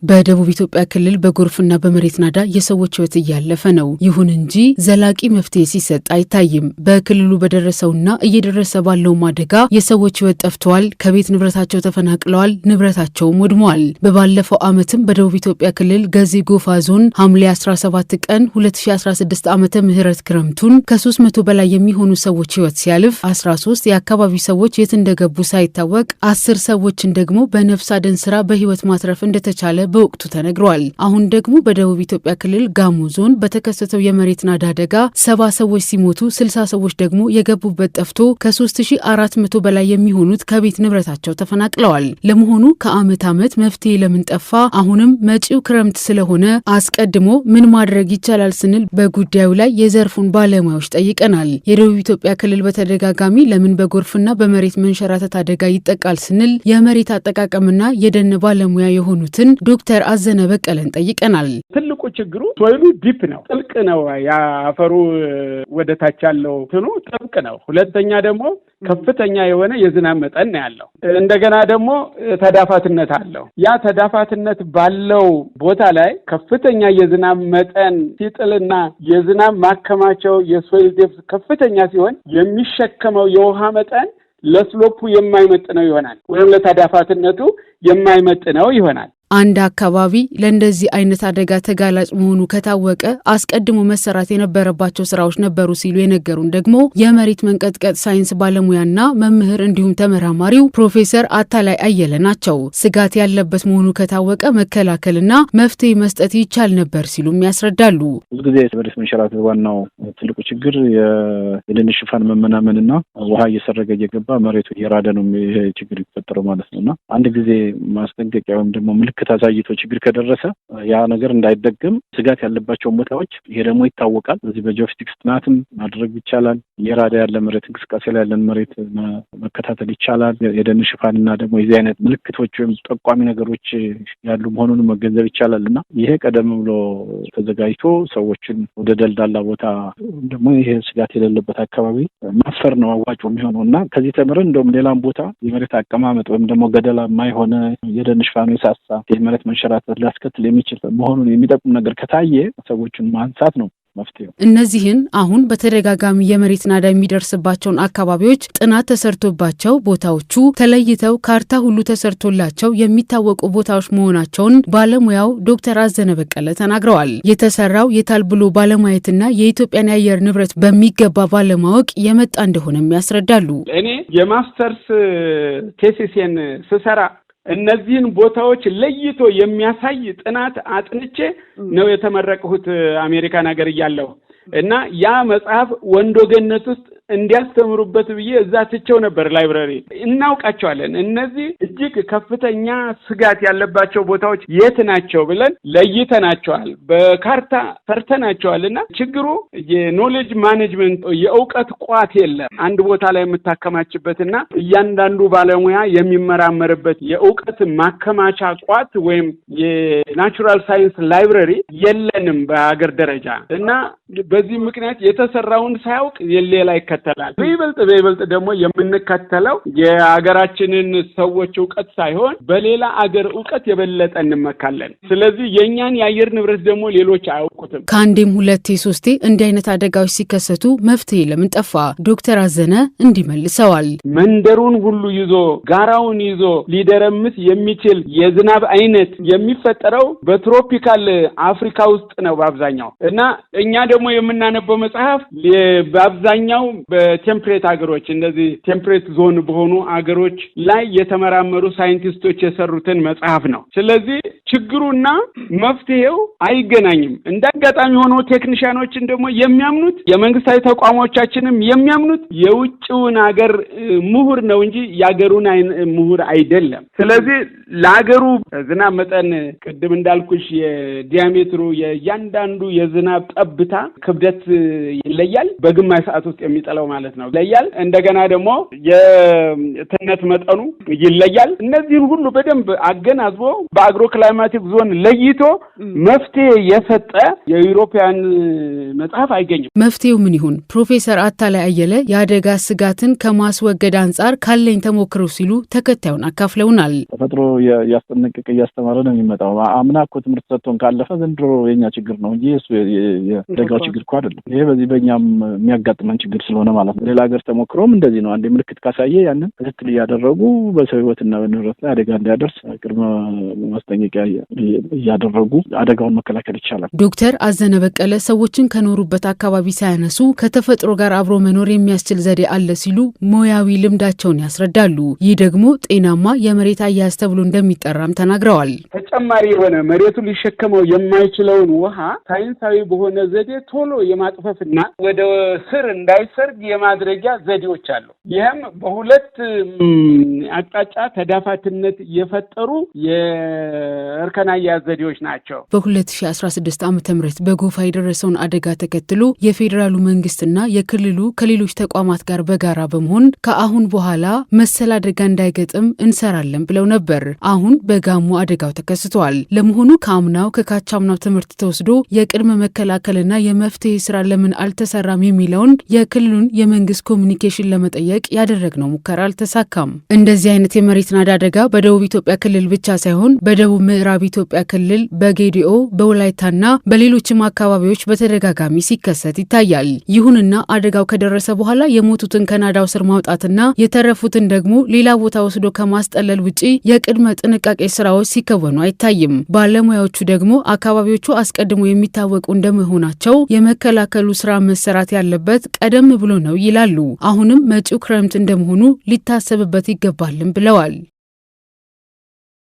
በደቡብ ኢትዮጵያ ክልል በጎርፍና በመሬት ናዳ የሰዎች ሕይወት እያለፈ ነው። ይሁን እንጂ ዘላቂ መፍትሄ ሲሰጥ አይታይም። በክልሉ በደረሰውና እየደረሰ ባለው አደጋ የሰዎች ሕይወት ጠፍተዋል፣ ከቤት ንብረታቸው ተፈናቅለዋል፣ ንብረታቸውም ወድመዋል። በባለፈው ዓመትም በደቡብ ኢትዮጵያ ክልል ገዜ ጎፋ ዞን ሐምሌ 17 ቀን 2016 ዓመተ ምህረት ክረምቱን ከ300 በላይ የሚሆኑ ሰዎች ሕይወት ሲያልፍ 13 የአካባቢ ሰዎች የት እንደገቡ ሳይታወቅ 10 ሰዎችን ደግሞ በነፍስ አድን ስራ በሕይወት ማትረፍ እንደተቻለ በወቅቱ ተነግሯል። አሁን ደግሞ በደቡብ ኢትዮጵያ ክልል ጋሞ ዞን በተከሰተው የመሬት ናዳ አደጋ 70 ሰዎች ሲሞቱ 60 ሰዎች ደግሞ የገቡበት ጠፍቶ ከ3400 በላይ የሚሆኑት ከቤት ንብረታቸው ተፈናቅለዋል። ለመሆኑ ከዓመት ዓመት መፍትሄ ለምን ጠፋ? አሁንም መጪው ክረምት ስለሆነ አስቀድሞ ምን ማድረግ ይቻላል ስንል በጉዳዩ ላይ የዘርፉን ባለሙያዎች ጠይቀናል። የደቡብ ኢትዮጵያ ክልል በተደጋጋሚ ለምን በጎርፍና በመሬት መንሸራተት አደጋ ይጠቃል ስንል የመሬት አጠቃቀምና የደን ባለሙያ የሆኑትን ዶክተር አዘነ በቀለን ጠይቀናል። ትልቁ ችግሩ ሶይሉ ዲፕ ነው፣ ጥልቅ ነው። ያፈሩ ወደ ታች ያለው ትኑ ጥልቅ ነው። ሁለተኛ ደግሞ ከፍተኛ የሆነ የዝናብ መጠን ነው ያለው። እንደገና ደግሞ ተዳፋትነት አለው። ያ ተዳፋትነት ባለው ቦታ ላይ ከፍተኛ የዝናብ መጠን ሲጥልና የዝናብ ማከማቸው የሶይል ዴፕዝ ከፍተኛ ሲሆን የሚሸከመው የውሃ መጠን ለስሎፑ የማይመጥነው ይሆናል፣ ወይም ለተዳፋትነቱ የማይመጥነው ይሆናል። አንድ አካባቢ ለእንደዚህ አይነት አደጋ ተጋላጭ መሆኑ ከታወቀ አስቀድሞ መሰራት የነበረባቸው ስራዎች ነበሩ ሲሉ የነገሩን ደግሞ የመሬት መንቀጥቀጥ ሳይንስ ባለሙያና መምህር እንዲሁም ተመራማሪው ፕሮፌሰር አታላይ አየለ ናቸው። ስጋት ያለበት መሆኑ ከታወቀ መከላከልና መፍትሄ መስጠት ይቻል ነበር ሲሉም ያስረዳሉ። ብዙ ጊዜ የመሬት መንሸራተት ዋናው ትልቁ ችግር የደን ሽፋን መመናመንና ውሃ እየሰረገ እየገባ መሬቱ እየራደ ነው ይሄ ችግር ይፈጠረው ማለት ነውና አንድ ጊዜ ማስጠንቀቂያ ወይም ደግሞ ምልክት አሳይቶ ችግር ከደረሰ ያ ነገር እንዳይደገም ስጋት ያለባቸው ቦታዎች ይሄ ደግሞ ይታወቃል። እዚህ በጂኦፊዚክስ ጥናትም ማድረግ ይቻላል። የራዳ ያለ መሬት እንቅስቃሴ ላይ ያለን መሬት መከታተል ይቻላል። የደን ሽፋንና ደግሞ የዚህ አይነት ምልክቶች ወይም ጠቋሚ ነገሮች ያሉ መሆኑን መገንዘብ ይቻላልና ይሄ ቀደም ብሎ ተዘጋጅቶ ሰዎችን ወደ ደልዳላ ቦታ ደግሞ ይሄ ስጋት የሌለበት አካባቢ ማስፈር ነው አዋጭ የሚሆነውና ከዚህ ተምረን እንደውም ሌላም ቦታ የመሬት አቀማመጥ ወይም ደግሞ ገደላማ የሆነ የደን ሽፋኑ የሳሳ የመሬት መንሸራተት ሊያስከትል የሚችል መሆኑን የሚጠቁም ነገር ከታየ ሰዎችን ማንሳት ነው መፍትሄው። እነዚህን አሁን በተደጋጋሚ የመሬት ናዳ የሚደርስባቸውን አካባቢዎች ጥናት ተሰርቶባቸው ቦታዎቹ ተለይተው ካርታ ሁሉ ተሰርቶላቸው የሚታወቁ ቦታዎች መሆናቸውን ባለሙያው ዶክተር አዘነ በቀለ ተናግረዋል። የተሰራው የታል ብሎ ባለማየትና የኢትዮጵያን የአየር ንብረት በሚገባ ባለማወቅ የመጣ እንደሆነም ያስረዳሉ። እኔ የማስተርስ ቴሲሴን ስሰራ እነዚህን ቦታዎች ለይቶ የሚያሳይ ጥናት አጥንቼ ነው የተመረቅሁት አሜሪካን ሀገር እያለሁ እና ያ መጽሐፍ ወንዶ ገነት ውስጥ እንዲያስተምሩበት ብዬ እዛ ትቼው ነበር ላይብረሪ። እናውቃቸዋለን። እነዚህ እጅግ ከፍተኛ ስጋት ያለባቸው ቦታዎች የት ናቸው ብለን ለይተናቸዋል፣ በካርታ ሰርተናቸዋልና ችግሩ የኖሌጅ ማኔጅመንት የእውቀት ቋት የለም። አንድ ቦታ ላይ የምታከማችበትና እያንዳንዱ ባለሙያ የሚመራመርበት የእውቀት ማከማቻ ቋት ወይም የናቹራል ሳይንስ ላይብረሪ የለንም በሀገር ደረጃ እና በዚህ ምክንያት የተሰራውን ሳያውቅ ሌላ ይከተላል። በይበልጥ ደግሞ የምንከተለው የሀገራችንን ሰዎች እውቀት ሳይሆን በሌላ አገር እውቀት የበለጠ እንመካለን። ስለዚህ የኛን የአየር ንብረት ደግሞ ሌሎች አያውቁትም። ከአንዴም ሁለቴ ሶስቴ እንዲህ አይነት አደጋዎች ሲከሰቱ መፍትሄ ለምን ጠፋ? ዶክተር አዘነ እንዲመልሰዋል። መንደሩን ሁሉ ይዞ ጋራውን ይዞ ሊደረምስ የሚችል የዝናብ አይነት የሚፈጠረው በትሮፒካል አፍሪካ ውስጥ ነው በአብዛኛው እና እኛ ደግሞ የምናነበው መጽሐፍ በአብዛኛው በቴምፕሬት ሀገሮች እንደዚህ ቴምፕሬት ዞን በሆኑ ሀገሮች ላይ የተመራመሩ ሳይንቲስቶች የሰሩትን መጽሐፍ ነው። ስለዚህ ችግሩና መፍትሄው አይገናኝም። እንዳጋጣሚ ሆኖ ቴክኒሻኖችን ደግሞ የሚያምኑት የመንግስታዊ ተቋሞቻችንም የሚያምኑት የውጭውን ሀገር ምሁር ነው እንጂ የሀገሩን ምሁር አይደለም። ስለዚህ ለሀገሩ ዝናብ መጠን ቅድም እንዳልኩሽ የዲያሜትሩ የእያንዳንዱ የዝናብ ጠብታ ክብደት ይለያል። በግማሽ ሰዓት ውስጥ የሚጠላው ማለት ነው ይለያል። እንደገና ደግሞ የትነት መጠኑ ይለያል። እነዚህን ሁሉ በደንብ አገናዝቦ በአግሮ ክላይማቲክ ዞን ለይቶ መፍትሄ መፍትሄ የሰጠ የዩሮፒያን መጽሐፍ አይገኝም። መፍትሄው ምን ይሁን? ፕሮፌሰር አታላይ አየለ የአደጋ ስጋትን ከማስወገድ አንጻር ካለኝ ተሞክረው ሲሉ ተከታዩን አካፍለውናል። ተፈጥሮ ያስጠነቅቅ እያስተማረ ነው የሚመጣው። አምና እኮ ትምህርት ሰጥቶን ካለፈ ዘንድሮ የኛ ችግር ነው እንጂ እሱ የአደጋው ችግር እኮ አይደለም። ይሄ በዚህ በእኛም የሚያጋጥመን ችግር ስለሆነ ማለት ነው። ሌላ ሀገር ተሞክሮም እንደዚህ ነው። አንዴ ምልክት ካሳየ ያንን ትክክል እያደረጉ በሰው ሕይወትና በንብረት ላይ አደጋ እንዳያደርስ ቅድመ ማስጠንቀቂያ እያደረጉ አደጋውን መከላከል ይቻላል። ዶክተር አዘነ በቀለ ሰዎችን ከኖሩበት አካባቢ ሳያነሱ ከተፈጥሮ ጋር አብሮ መኖር የሚያስችል ዘዴ አለ ሲሉ ሙያዊ ልምዳቸውን ያስረዳሉ። ይህ ደግሞ ጤናማ የመሬት አያያዝ ተብሎ እንደሚጠራም ተናግረዋል። ተጨማሪ የሆነ መሬቱ ሊሸከመው የማይችለውን ውሃ ሳይንሳዊ በሆነ ዘዴ ቶሎ የማጥፈፍና ወደ ስር እንዳይሰርግ የማድረጊያ ዘዴዎች አሉ። ይህም በሁለት አቅጣጫ ተዳፋትነት የፈጠሩ የእርከን አያያዝ ዘዴዎች ናቸው። በ2016 ዓ.ም በጎፋ የደረሰውን አደጋ ተከትሎ የፌዴራሉ መንግስትና የክልሉ ከሌሎች ተቋማት ጋር በጋራ በመሆን ከአሁን በኋላ መሰል አደጋ እንዳይገጥም እንሰራለን ብለው ነበር። አሁን በጋሞ አደጋው ተከስቷል። ለመሆኑ ከአምናው ከካቻምናው ትምህርት ተወስዶ የቅድመ መከላከልና የመፍትሄ ስራ ለምን አልተሰራም የሚለውን የክልሉን የመንግስት ኮሚኒኬሽን ለመጠየቅ ያደረግነው ሙከራ አልተሳካም። እንደዚህ አይነት የመሬት ናዳ አደጋ በደቡብ ኢትዮጵያ ክልል ብቻ ሳይሆን በደቡብ ምዕራብ ኢትዮጵያ ክልል በጌዲኦ በወላይታና በሌሎችም አካባቢዎች በተደጋጋሚ ሲከሰት ይታያል። ይሁንና አደጋው ከደረሰ በኋላ የሞቱትን ከናዳው ስር ማውጣትና የተረፉትን ደግሞ ሌላ ቦታ ወስዶ ከማስጠለል ውጪ የቅድመ ጥንቃቄ ስራዎች ሲከወኑ አይታይም። ባለሙያዎቹ ደግሞ አካባቢዎቹ አስቀድሞ የሚታወቁ እንደመሆናቸው የመከላከሉ ስራ መሰራት ያለበት ቀደም ብሎ ነው ይላሉ። አሁንም መጪው ክረምት እንደመሆኑ ሊታሰብበት ይገባልም ብለዋል።